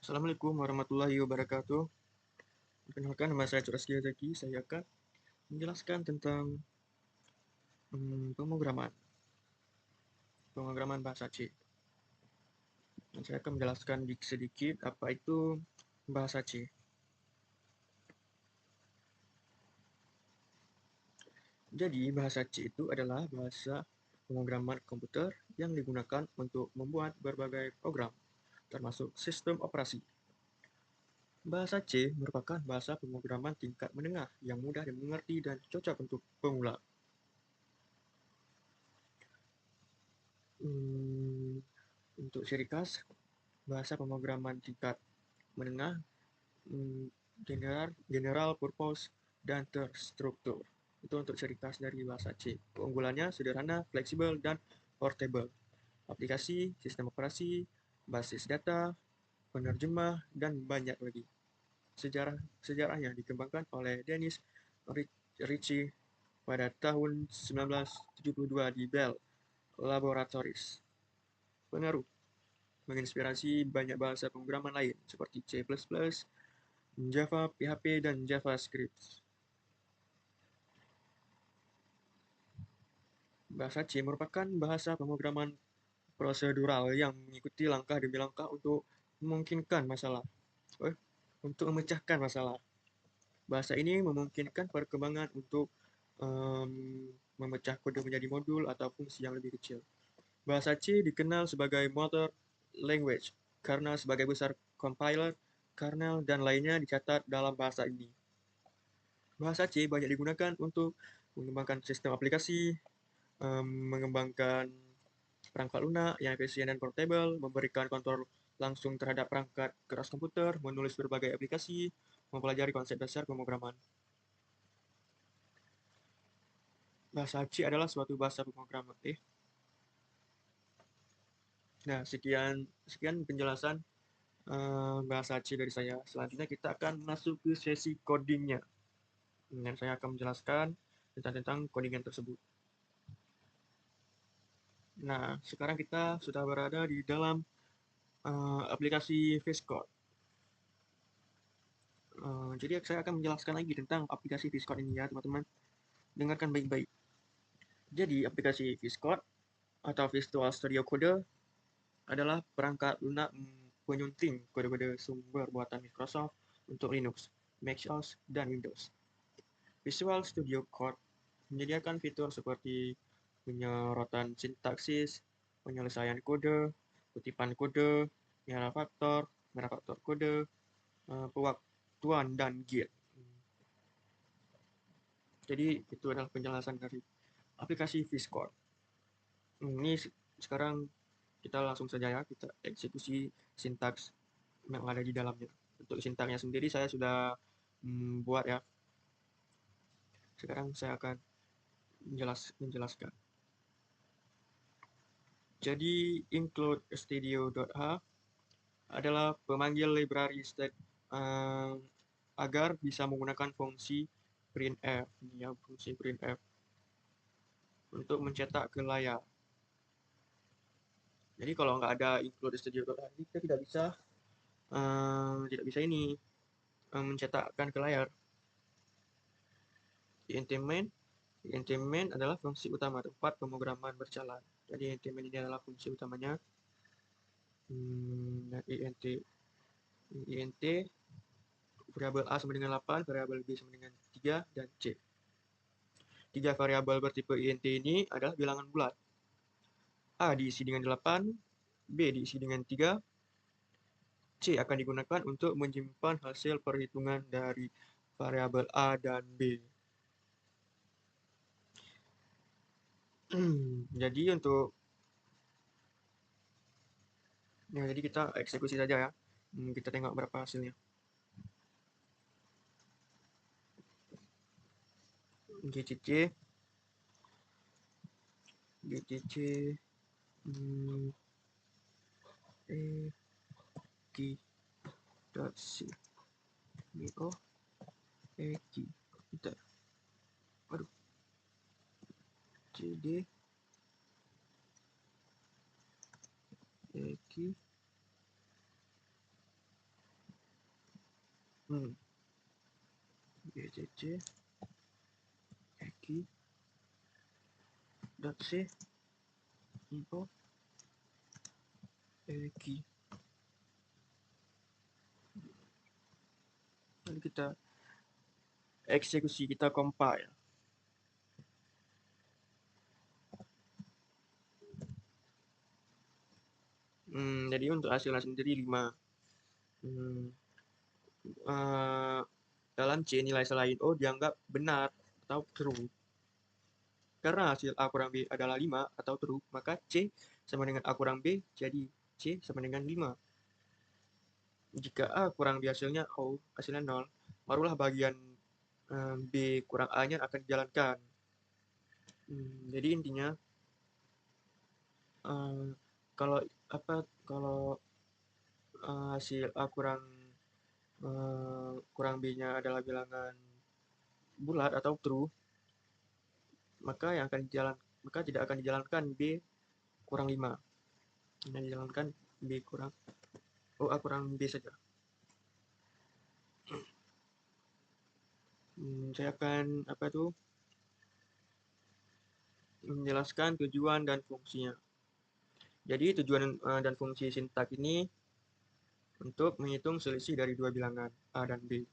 Assalamualaikum warahmatullahi wabarakatuh. Perkenalkan, nama saya Curaskia Zaki. Saya akan menjelaskan tentang pemrograman, pemrograman bahasa C. Dan saya akan menjelaskan sedikit apa itu bahasa C. Jadi, bahasa C itu adalah bahasa pemrograman komputer yang digunakan untuk membuat berbagai program, termasuk sistem operasi. Bahasa C merupakan bahasa pemrograman tingkat menengah yang mudah dimengerti dan cocok untuk pemula. Untuk ciri khas bahasa pemrograman tingkat menengah, general purpose, dan terstruktur. Itu untuk ciri khas dari bahasa C. Keunggulannya sederhana, fleksibel, dan portable. Aplikasi, sistem operasi, basis data, penerjemah, dan banyak lagi. Sejarahnya dikembangkan oleh Dennis Ritchie pada tahun 1972 di Bell Laboratories. Pengaruh menginspirasi banyak bahasa pemrograman lain seperti C++, Java, PHP, dan JavaScript. Bahasa C merupakan bahasa pemrograman prosedural yang mengikuti langkah demi langkah untuk memecahkan masalah. Bahasa ini memungkinkan perkembangan untuk um, memecah kode menjadi modul atau fungsi yang lebih kecil. Bahasa C dikenal sebagai motor language karena sebagai besar compiler, kernel, dan lainnya dicatat dalam bahasa ini. Bahasa C banyak digunakan untuk mengembangkan sistem aplikasi, mengembangkan perangkat lunak yang efisien dan portable, memberikan kontrol langsung terhadap perangkat keras komputer, menulis berbagai aplikasi, mempelajari konsep dasar pemrograman. Bahasa C adalah suatu bahasa pemrograman. Nah, sekian penjelasan bahasa C dari saya. Selanjutnya kita akan masuk ke sesi codingnya. Dan saya akan menjelaskan tentang codingan tersebut. Nah, sekarang kita sudah berada di dalam aplikasi VS Code. Jadi saya akan menjelaskan lagi tentang aplikasi VS Code ini ya, teman-teman. Dengarkan baik-baik. Jadi, aplikasi VS Code atau Visual Studio Code adalah perangkat lunak penyunting kode-kode sumber buatan Microsoft untuk Linux, Mac OS, dan Windows. Visual Studio Code menyediakan fitur seperti penyorotan sintaksis, penyelesaian kode, kutipan kode, merah faktor kode, pewaktuan, dan git. Jadi itu adalah penjelasan dari aplikasi VS Code. Ini sekarang kita langsung saja ya, kita eksekusi sintaks yang ada di dalamnya. Untuk sintaksnya sendiri saya sudah buat ya. Sekarang saya akan menjelaskan. Jadi include studio.h adalah pemanggil library state agar bisa menggunakan fungsi printf, ini ya, fungsi printf untuk mencetak ke layar. Jadi kalau nggak ada include studio.h kita tidak bisa ini mencetakkan ke layar. INT main adalah fungsi utama tempat pemrograman berjalan. Jadi INT main ini adalah fungsi utamanya. INT variabel A sama dengan 8, variabel B sama dengan 3, dan C. 3 variabel bertipe INT ini adalah bilangan bulat. A diisi dengan 8, B diisi dengan 3, C akan digunakan untuk menyimpan hasil perhitungan dari variabel A dan B. Jadi kita eksekusi saja ya. Kita tengok berapa hasilnya. GCC Eki.C Eki. Bentar. Aduh. CD Eki BCC Eki dot C info Eki. Lalu kita eksekusi, kita compile. Jadi untuk hasilnya sendiri 5. Dalam C nilai selain O dianggap benar atau true. Karena hasil A kurang B adalah 5 atau true, maka C sama dengan A kurang B, jadi C sama dengan 5. Jika A kurang B hasilnya O, hasilnya 0, barulah bagian B kurang A-nya akan dijalankan. Jadi intinya, kalau hasil A kurang B-nya adalah bilangan bulat atau true, maka tidak akan dijalankan B kurang 5. Yang dijalankan A kurang B saja. Saya akan menjelaskan tujuan dan fungsinya. Jadi tujuan dan fungsi sintak ini untuk menghitung selisih dari dua bilangan A dan B.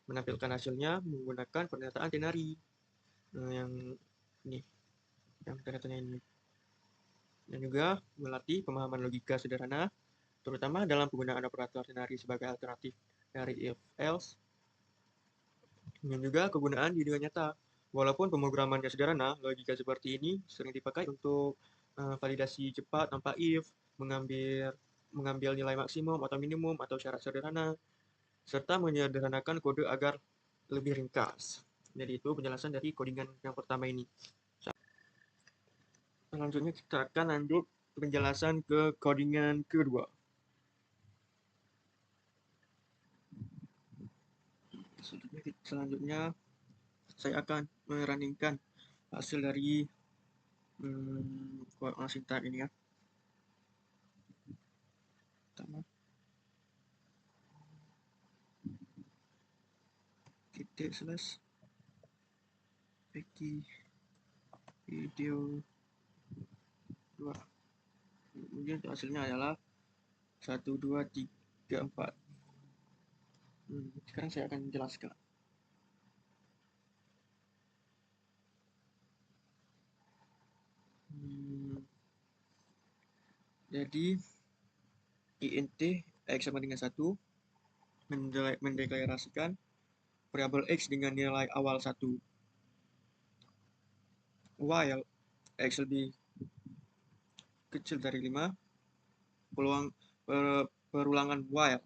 Menampilkan hasilnya menggunakan pernyataan ternary. Yang tanda-tanya ini. Dan juga melatih pemahaman logika sederhana, terutama dalam penggunaan operator ternary sebagai alternatif dari if-else. Dan juga kegunaan di dunia nyata. Walaupun pemrogramannya sederhana, logika seperti ini sering dipakai untuk validasi cepat tanpa if, mengambil nilai maksimum atau minimum atau syarat sederhana, serta menyederhanakan kode agar lebih ringkas. Jadi itu penjelasan dari codingan yang pertama ini. Selanjutnya kita akan lanjut penjelasan ke codingan kedua. Selanjutnya saya akan merunningkan hasil dari sintak ini ya. Pertama, titik slash Eki video 2. Kemudian hasilnya adalah 1, 2, 3, 4. Sekarang saya akan menjelaskan. Jadi int x sama dengan 1 mendeklarasikan variabel x dengan nilai awal 1. While x lebih kecil dari 5, perulangan while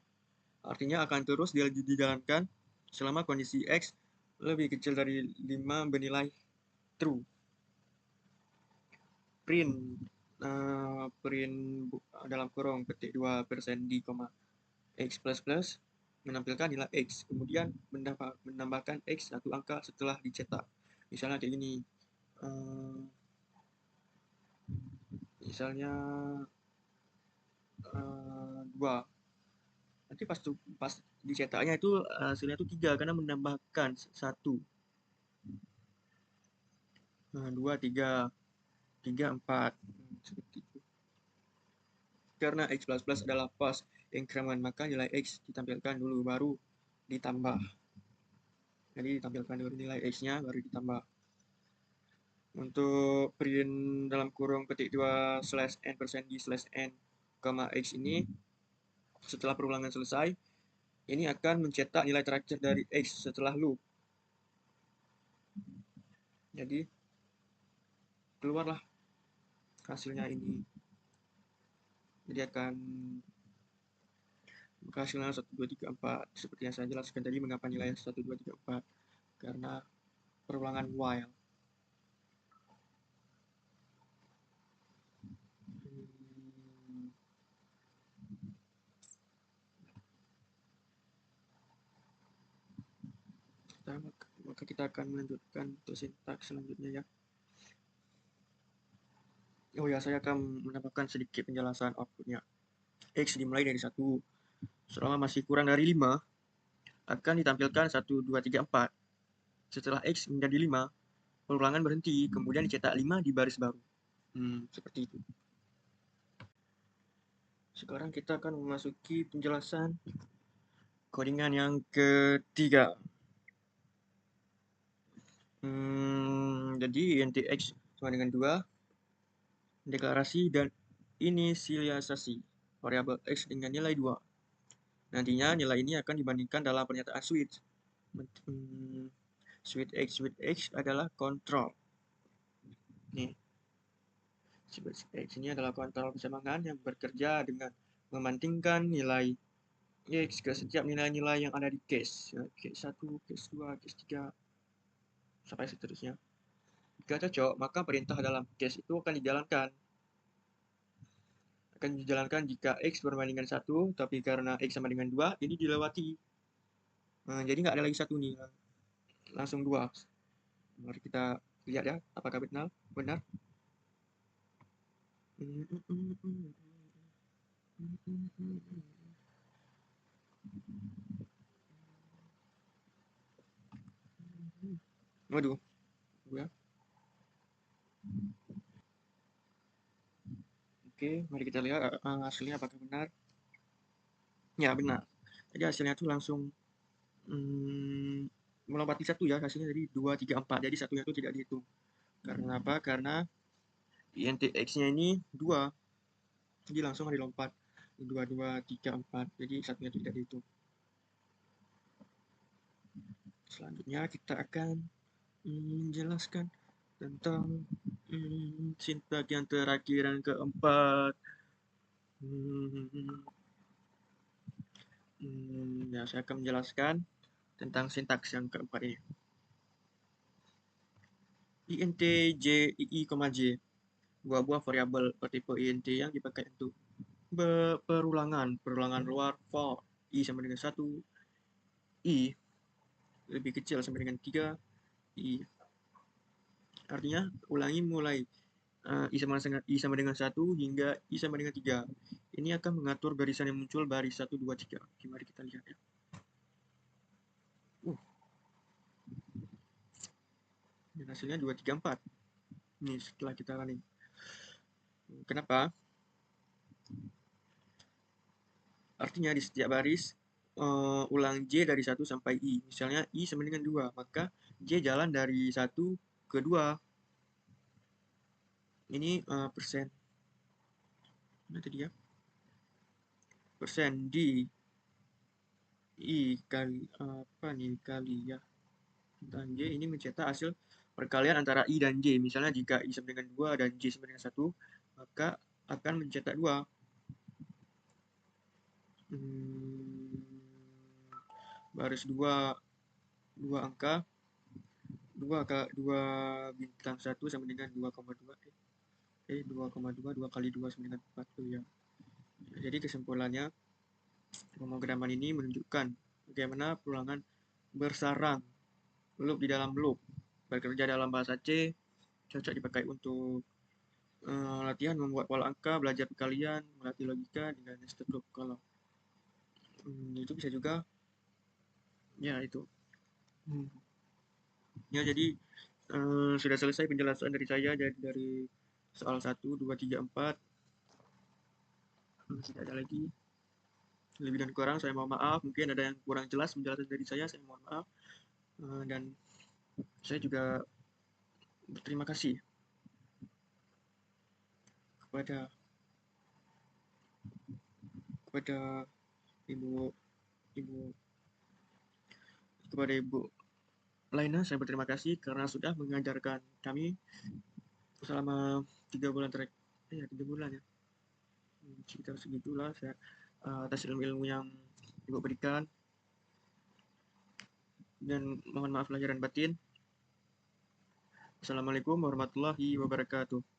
artinya akan terus dijalankan selama kondisi x lebih kecil dari 5 bernilai true. Print dalam kurung petik 2% d, x plus menampilkan nilai x, kemudian menambahkan x satu angka setelah dicetak. Misalnya kayak gini, misalnya 2. Nanti pas dicetaknya itu hasilnya itu 3 karena menambahkan 1. 2, 3, 4. Seperti itu. Karena x plus adalah post increment, maka nilai x ditampilkan dulu baru ditambah. Jadi ditampilkan dulu nilai x-nya baru ditambah. Untuk print dalam kurung petik 2 /n%d/n, x ini setelah perulangan selesai, ini akan mencetak nilai terakhir dari x setelah loop. Jadi keluarlah hasilnya ini. Jadi akan hasilnya 1, 2, 3, 4. Seperti yang saya jelaskan tadi, mengapa nilai 1, 2, 3, 4? Karena perulangan while. Maka kita akan melanjutkan untuk sintaks selanjutnya ya. Oh ya, saya akan menambahkan sedikit penjelasan outputnya. X dimulai dari 1. Selama masih kurang dari 5, akan ditampilkan 1, 2, 3, 4. Setelah X menjadi 5, perulangan berhenti, kemudian dicetak 5 di baris baru. Seperti itu. Sekarang kita akan memasuki penjelasan codingan yang ketiga. Jadi int X sama dengan 2, deklarasi dan inisialisasi variabel X dengan nilai 2. Nantinya nilai ini akan dibandingkan dalam pernyataan switch. Switch X adalah kontrol. Nih, switch X ini adalah kontrol persamaan yang bekerja dengan memantingkan nilai X ke setiap nilai-nilai yang ada di case. Case 1, case 2, case 3, sampai seterusnya. Jika cocok, maka perintah dalam case itu akan dijalankan. Jika X berbandingan 1, tapi karena X sama dengan 2, ini dilewati. Jadi nggak ada lagi 1 nih, langsung 2. Mari kita lihat ya, apakah benar. Waduh, ya. Oke, mari kita lihat hasilnya apakah benar. Ya, benar. Jadi hasilnya itu langsung melompati 1 ya, hasilnya jadi 2, 3, 4. Jadi satunya itu tidak dihitung. Karena apa? Karena int X-nya ini 2. Jadi langsung dilompat. 2, 2, 3, 4. Jadi satunya itu tidak dihitung. Selanjutnya kita akan menjelaskan tentang sintaks yang terakhir dan keempat. Ya, saya akan menjelaskan tentang sintaks yang keempat ini. int j i, j, buah-buah variabel bertipe int yang dipakai untuk perulangan luar for i sama dengan 1, i lebih kecil sama dengan 3, i. Artinya ulangi mulai i sama dengan 1 hingga i sama dengan 3. Ini akan mengatur barisan yang muncul baris 1, 2, 3. Oke, mari kita lihat ya. Dan hasilnya 2, 3, 4. Ini setelah kita running. Kenapa? Artinya di setiap baris ulang J dari 1 sampai I. Misalnya I sama dengan 2, maka J jalan dari 1 ke 2. Ini persen. Mana tadi ya? Persen di I kali apa nih, kali ya. Dan J ini mencetak hasil perkalian antara I dan J. Misalnya jika I sama dengan 2 dan J sama dengan 1, maka akan mencetak 2. Baris 2 angka, 2 bintang 1 sama dengan 2,2. 2,2 kali 2 sama dengan 4 ya. Jadi kesimpulannya, pemrograman ini menunjukkan bagaimana perulangan bersarang, loop di dalam loop, bekerja dalam bahasa C, cocok dipakai untuk latihan membuat pola angka, belajar perkalian, melatih logika dengan nested loop. Kalau itu bisa juga, ya itu. Ya, jadi sudah selesai penjelasan dari saya dari soal 1, 2, 3, 4. Tidak ada lagi. Lebih dan kurang saya mohon maaf. Mungkin ada yang kurang jelas penjelasan dari saya mohon maaf. Dan saya juga berterima kasih kepada ibu Laina. Saya berterima kasih karena sudah mengajarkan kami selama 3 bulan 3 bulan ya. Sekitar segitulah saya atas ilmu yang ibu berikan, dan mohon maaf lahir dan batin. Assalamualaikum warahmatullahi wabarakatuh.